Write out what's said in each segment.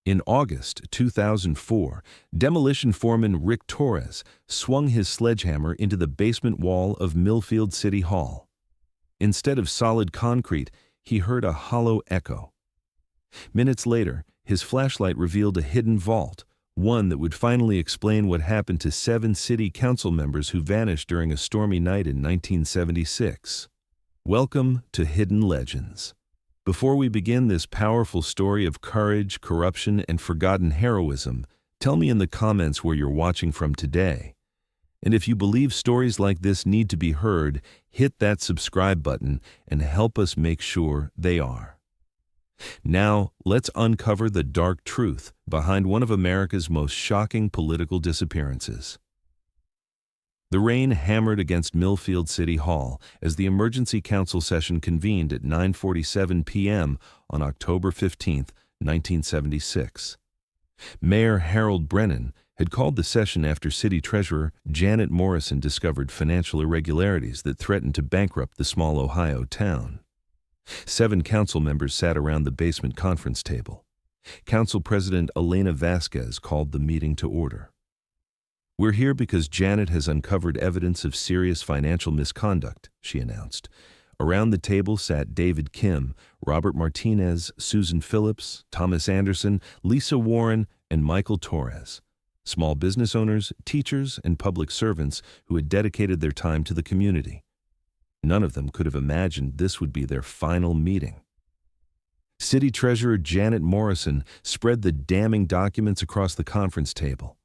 In August 2004, demolition foreman Rick Torres swung his sledgehammer into the basement wall of Millfield City Hall. Instead of solid concrete, he heard a hollow echo. Minutes later, his flashlight revealed a hidden vault, one that would finally explain what happened to 7 city council members who vanished during a stormy night in 1976. Welcome to Hidden Legends. Before we begin this powerful story of courage, corruption, and forgotten heroism, tell me in the comments where you're watching from today. And if you believe stories like this need to be heard, hit that subscribe button and help us make sure they are. Now, let's uncover the dark truth behind one of America's most shocking political disappearances. The rain hammered against Millfield City Hall as the emergency council session convened at 9:47 p.m. on October 15, 1976. Mayor Harold Brennan had called the session after City Treasurer Janet Morrison discovered financial irregularities that threatened to bankrupt the small Ohio town. 7 council members sat around the basement conference table. Council President Elena Vasquez called the meeting to order. "We're here because Janet has uncovered evidence of serious financial misconduct," she announced. Around the table sat David Kim, Robert Martinez, Susan Phillips, Thomas Anderson, Lisa Warren, and Michael Torres, small business owners, teachers, and public servants who had dedicated their time to the community. None of them could have imagined this would be their final meeting. City Treasurer Janet Morrison spread the damning documents across the conference table.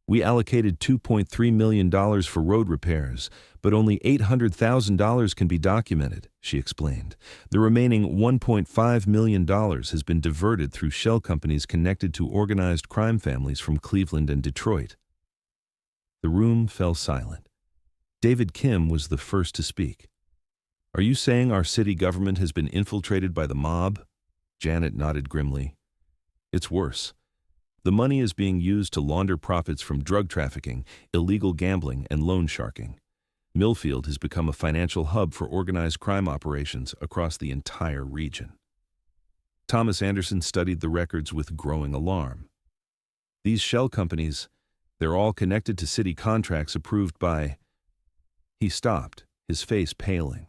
"We allocated $2.3 million for road repairs, but only $800,000 can be documented," she explained. "The remaining $1.5 million has been diverted through shell companies connected to organized crime families from Cleveland and Detroit." The room fell silent. David Kim was the first to speak. "Are you saying our city government has been infiltrated by the mob?" Janet nodded grimly. "It's worse. The money is being used to launder profits from drug trafficking, illegal gambling, and loan sharking. Millfield has become a financial hub for organized crime operations across the entire region." Thomas Anderson studied the records with growing alarm. "These shell companies, they're all connected to city contracts approved by—" He stopped, his face paling.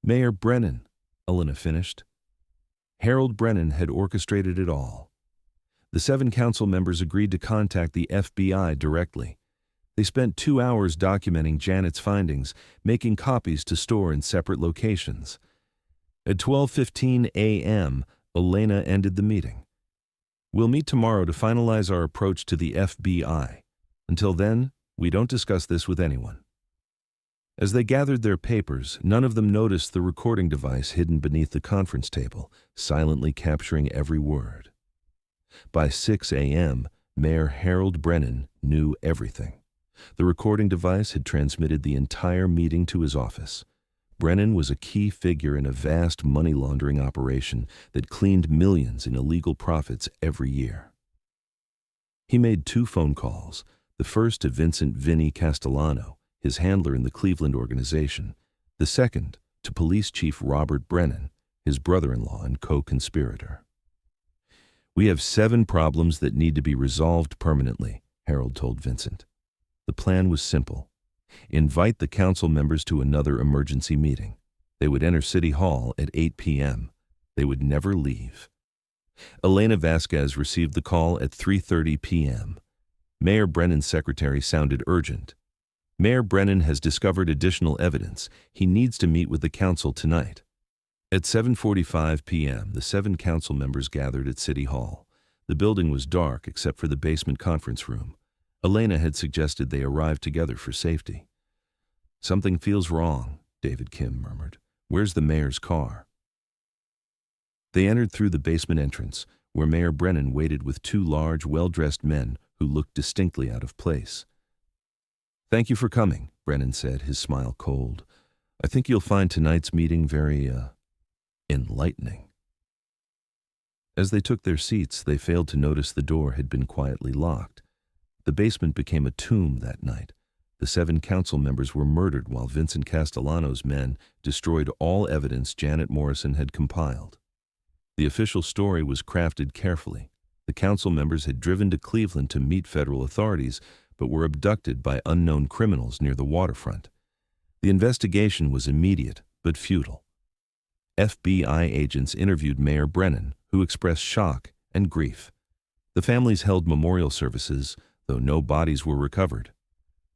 "Mayor Brennan," Elena finished. Harold Brennan had orchestrated it all. The 7 council members agreed to contact the FBI directly. They spent 2 hours documenting Janet's findings, making copies to store in separate locations. At 12:15 a.m., Elena ended the meeting. "We'll meet tomorrow to finalize our approach to the FBI. Until then, we don't discuss this with anyone." As they gathered their papers, none of them noticed the recording device hidden beneath the conference table, silently capturing every word. By 6 a.m., Mayor Harold Brennan knew everything. The recording device had transmitted the entire meeting to his office. Brennan was a key figure in a vast money laundering operation that cleaned millions in illegal profits every year. He made 2 phone calls, the first to Vincent "Vinny" Castellano, his handler in the Cleveland organization, the second to Police Chief Robert Brennan, his brother-in-law and co-conspirator. "We have 7 problems that need to be resolved permanently," Harold told Vincent. The plan was simple. Invite the council members to another emergency meeting. They would enter City Hall at 8 p.m. They would never leave. Elena Vasquez received the call at 3:30 p.m. Mayor Brennan's secretary sounded urgent. "Mayor Brennan has discovered additional evidence. He needs to meet with the council tonight." At 7:45 p.m., the 7 council members gathered at City Hall. The building was dark except for the basement conference room. Elena had suggested they arrive together for safety. "Something feels wrong," David Kim murmured. "Where's the mayor's car?" They entered through the basement entrance, where Mayor Brennan waited with 2 large, well-dressed men who looked distinctly out of place. "Thank you for coming," Brennan said, his smile cold. "I think you'll find tonight's meeting very, enlightening." As they took their seats, they failed to notice the door had been quietly locked. The basement became a tomb that night. The 7 council members were murdered while Vincent Castellano's men destroyed all evidence Janet Morrison had compiled. The official story was crafted carefully. The council members had driven to Cleveland to meet federal authorities, but were abducted by unknown criminals near the waterfront. The investigation was immediate but futile. FBI agents interviewed Mayor Brennan, who expressed shock and grief. The families held memorial services, though no bodies were recovered.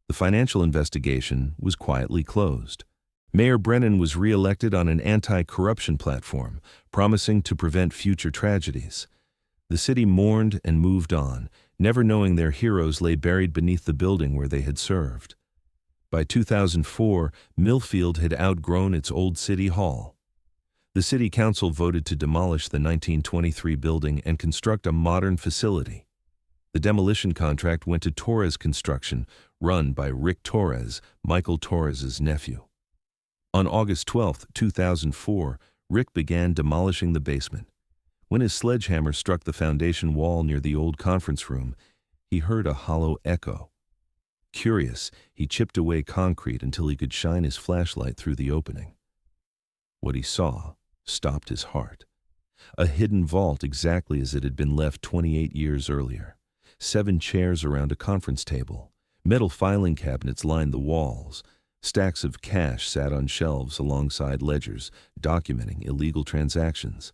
The financial investigation was quietly closed. Mayor Brennan was re-elected on an anti-corruption platform, promising to prevent future tragedies. The city mourned and moved on, never knowing their heroes lay buried beneath the building where they had served. By 2004, Millfield had outgrown its old city hall. The city council voted to demolish the 1923 building and construct a modern facility. The demolition contract went to Torres Construction, run by Rick Torres, Michael Torres' nephew. On August 12, 2004, Rick began demolishing the basement. When his sledgehammer struck the foundation wall near the old conference room, he heard a hollow echo. Curious, he chipped away concrete until he could shine his flashlight through the opening. What he saw stopped his heart. A hidden vault exactly as it had been left 28 years earlier. 7 chairs around a conference table. Metal filing cabinets lined the walls. Stacks of cash sat on shelves alongside ledgers, documenting illegal transactions.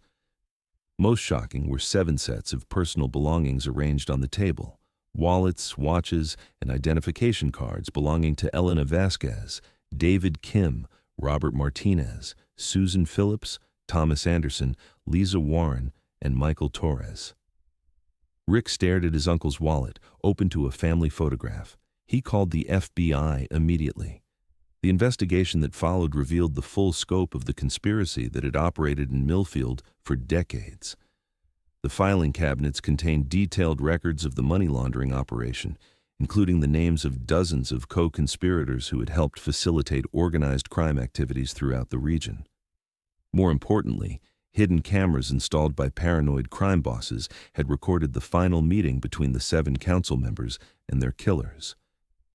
Most shocking were 7 sets of personal belongings arranged on the table. Wallets, watches, and identification cards belonging to Elena Vasquez, David Kim, Robert Martinez, Susan Phillips, Thomas Anderson, Lisa Warren, and Michael Torres. Rick stared at his uncle's wallet, open to a family photograph. He called the FBI immediately. The investigation that followed revealed the full scope of the conspiracy that had operated in Millfield for decades. The filing cabinets contained detailed records of the money laundering operation, including the names of dozens of co-conspirators who had helped facilitate organized crime activities throughout the region. More importantly, hidden cameras installed by paranoid crime bosses had recorded the final meeting between the 7 council members and their killers.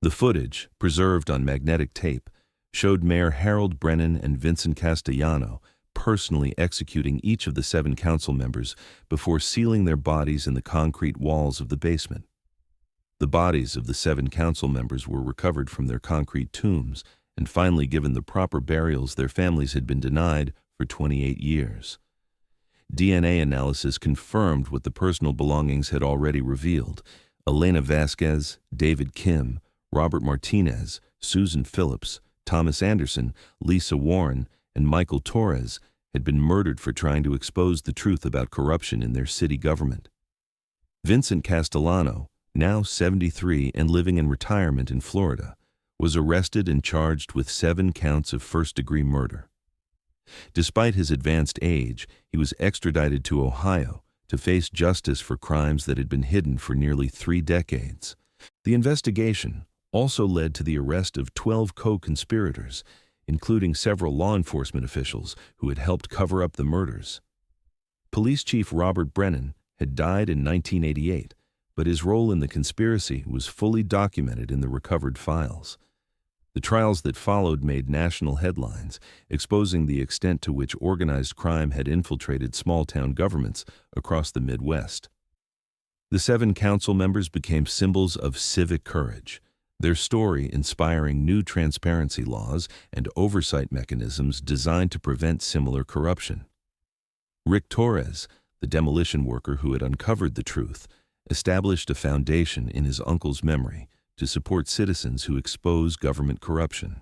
The footage, preserved on magnetic tape, showed Mayor Harold Brennan and Vincent Castellano personally executing each of the 7 council members before sealing their bodies in the concrete walls of the basement. The bodies of the 7 council members were recovered from their concrete tombs and finally given the proper burials their families had been denied for 28 years. DNA analysis confirmed what the personal belongings had already revealed. Elena Vasquez, David Kim, Robert Martinez, Susan Phillips, Thomas Anderson, Lisa Warren, and Michael Torres had been murdered for trying to expose the truth about corruption in their city government. Vincent Castellano, now 73 and living in retirement in Florida, was arrested and charged with 7 counts of first-degree murder. Despite his advanced age, he was extradited to Ohio to face justice for crimes that had been hidden for nearly 3 decades. The investigation also led to the arrest of 12 co-conspirators, including several law enforcement officials who had helped cover up the murders. Police Chief Robert Brennan had died in 1988, but his role in the conspiracy was fully documented in the recovered files. The trials that followed made national headlines, exposing the extent to which organized crime had infiltrated small-town governments across the Midwest. The 7 council members became symbols of civic courage, their story inspiring new transparency laws and oversight mechanisms designed to prevent similar corruption. Rick Torres, the demolition worker who had uncovered the truth, established a foundation in his uncle's memory to support citizens who expose government corruption.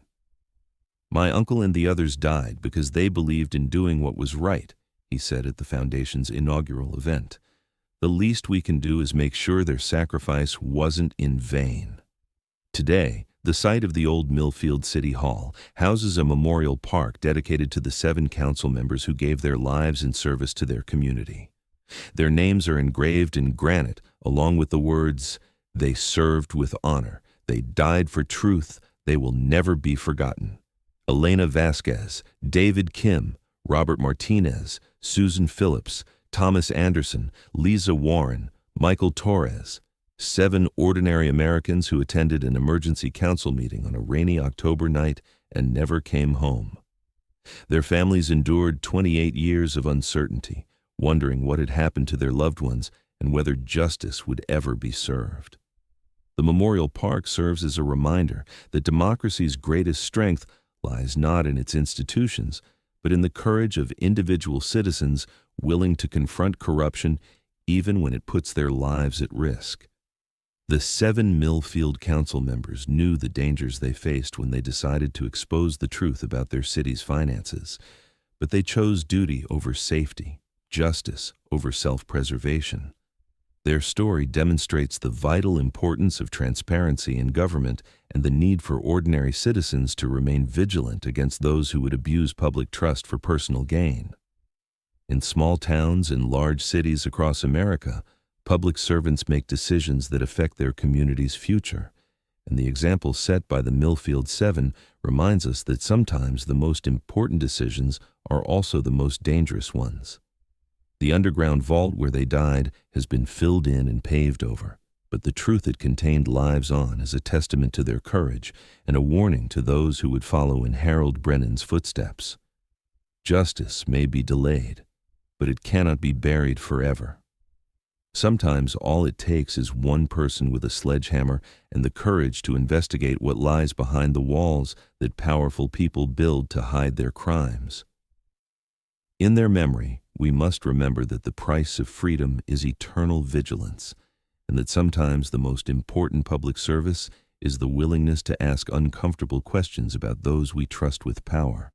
"My uncle and the others died because they believed in doing what was right," he said at the foundation's inaugural event. "The least we can do is make sure their sacrifice wasn't in vain." Today, the site of the old Millfield City Hall houses a memorial park dedicated to the 7 council members who gave their lives in service to their community. Their names are engraved in granite along with the words, "They served with honor. They died for truth. They will never be forgotten." Elena Vasquez, David Kim, Robert Martinez, Susan Phillips, Thomas Anderson, Lisa Warren, Michael Torres, 7 ordinary Americans who attended an emergency council meeting on a rainy October night and never came home. Their families endured 28 years of uncertainty, wondering what had happened to their loved ones and whether justice would ever be served. The Memorial Park serves as a reminder that democracy's greatest strength lies not in its institutions, but in the courage of individual citizens willing to confront corruption even when it puts their lives at risk. The 7 Millfield council members knew the dangers they faced when they decided to expose the truth about their city's finances, but they chose duty over safety, justice over self-preservation. Their story demonstrates the vital importance of transparency in government and the need for ordinary citizens to remain vigilant against those who would abuse public trust for personal gain. In small towns and large cities across America, public servants make decisions that affect their community's future, and the example set by the Millfield Seven reminds us that sometimes the most important decisions are also the most dangerous ones. The underground vault where they died has been filled in and paved over, but the truth it contained lives on is a testament to their courage and a warning to those who would follow in Harold Brennan's footsteps. Justice may be delayed, but it cannot be buried forever. Sometimes all it takes is one person with a sledgehammer and the courage to investigate what lies behind the walls that powerful people build to hide their crimes. In their memory, we must remember that the price of freedom is eternal vigilance, and that sometimes the most important public service is the willingness to ask uncomfortable questions about those we trust with power.